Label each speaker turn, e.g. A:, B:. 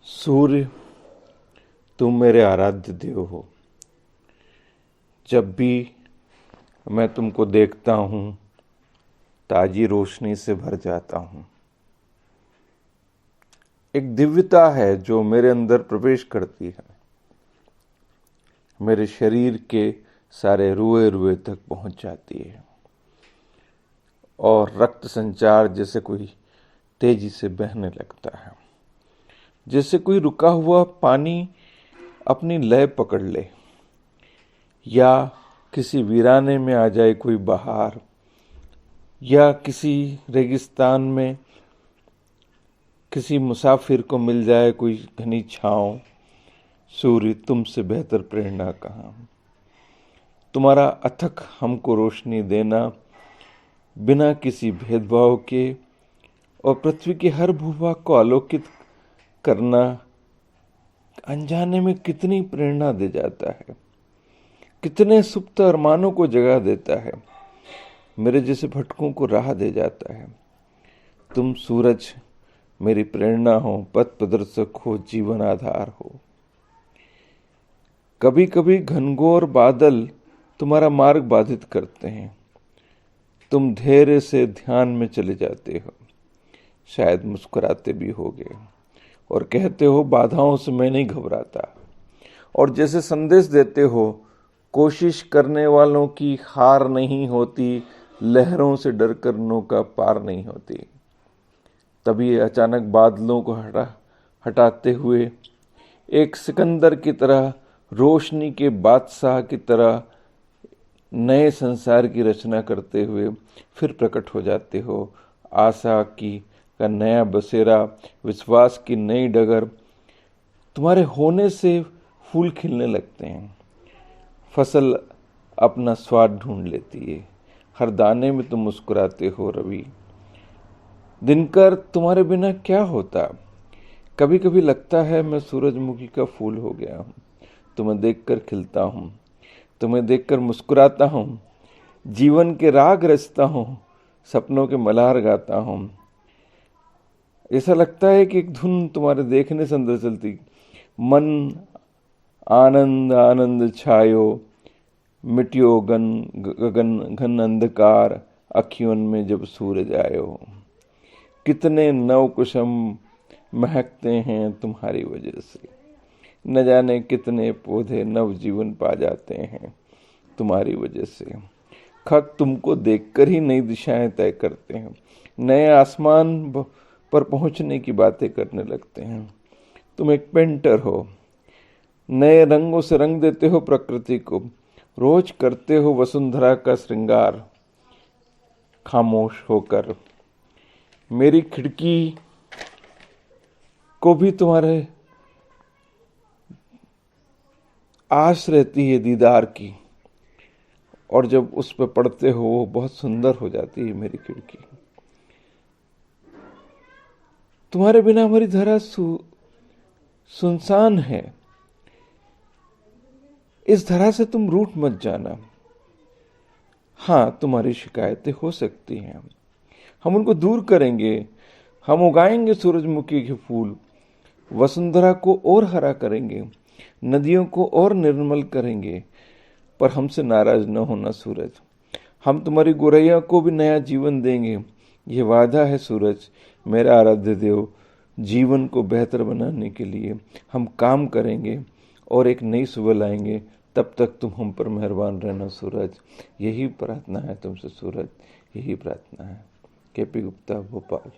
A: सूर्य, तुम मेरे आराध्य देव हो। जब भी मैं तुमको देखता हूँ, ताजी रोशनी से भर जाता हूँ। एक दिव्यता है जो मेरे अंदर प्रवेश करती है, मेरे शरीर के सारे रुए रुए तक पहुंच जाती है और रक्त संचार जैसे कोई तेजी से बहने लगता है, जैसे कोई रुका हुआ पानी अपनी लय पकड़ ले, या किसी वीराने में आ जाए कोई बहार, या किसी रेगिस्तान में किसी मुसाफिर को मिल जाए कोई घनी छांव। सूर्य, तुमसे बेहतर प्रेरणा कहाँ। तुम्हारा अथक हमको रोशनी देना, बिना किसी भेदभाव के, और पृथ्वी के हर भूभाग को आलोकित करना अनजाने में कितनी प्रेरणा दे जाता है, कितने सुप्त अरमानों को जगा देता है, मेरे जैसे भटकों को राह दे जाता है। तुम सूरज मेरी प्रेरणा हो, पथ प्रदर्शक हो, जीवन आधार हो। कभी कभी घनघोर बादल तुम्हारा मार्ग बाधित करते हैं, तुम धैर्य से ध्यान में चले जाते हो, शायद मुस्कुराते भी होगे और कहते हो बाधाओं से मैं नहीं घबराता, और जैसे संदेश देते हो कोशिश करने वालों की हार नहीं होती, लहरों से डरकर नौका पार नहीं होती। तभी अचानक बादलों को हटाते हुए एक सिकंदर की तरह, रोशनी के बादशाह की तरह नए संसार की रचना करते हुए फिर प्रकट हो जाते हो। आशा का नया बसेरा, विश्वास की नई डगर। तुम्हारे होने से फूल खिलने लगते हैं, फसल अपना स्वाद ढूंढ लेती है, हर दाने में तुम मुस्कुराते हो। रवि दिनकर, तुम्हारे बिना क्या होता। कभी कभी लगता है मैं सूरजमुखी का फूल हो गया हूँ, तुम्हें देखकर खिलता हूँ, तुम्हें देखकर मुस्कुराता हूँ, जीवन के राग रचता हूँ, सपनों के मल्हार गाता हूँ। ऐसा लगता है कि एक धुन तुम्हारे देखने से अंदर चलती। मन आनंद आनंद छायो, मिटियो गगन घन अंधकार, अखियों में जब सूरज आयो। कितने नव कुसुम महकते हैं तुम्हारी वजह से, न जाने कितने पौधे नव जीवन पा जाते हैं तुम्हारी वजह से। खग तुमको देखकर ही नई दिशाएं तय करते हैं, नए आसमान पर पहुंचने की बातें करने लगते हैं। तुम एक पेंटर हो, नए रंगों से रंग देते हो प्रकृति को, रोज करते हो वसुंधरा का श्रृंगार खामोश होकर। मेरी खिड़की को भी तुम्हारे आस रहती है दीदार की, और जब उस पर पड़ते हो वो बहुत सुंदर हो जाती है मेरी खिड़की। तुम्हारे बिना हमारी धरा सुनसान है। इस धरा से तुम रूठ मत जाना। हाँ, तुम्हारी शिकायतें हो सकती हैं, हम उनको दूर करेंगे। हम उगाएंगे सूरजमुखी के फूल, वसुंधरा को और हरा करेंगे, नदियों को और निर्मल करेंगे। पर हमसे नाराज न होना सूरज, हम तुम्हारी गोरैया को भी नया जीवन देंगे। ये वादा है सूरज, मेरा आराध्य देव। जीवन को बेहतर बनाने के लिए हम काम करेंगे और एक नई सुबह लाएंगे। तब तक तुम हम पर मेहरबान रहना सूरज। यही प्रार्थना है तुमसे सूरज, यही प्रार्थना है। केपी गुप्ता, भोपाल।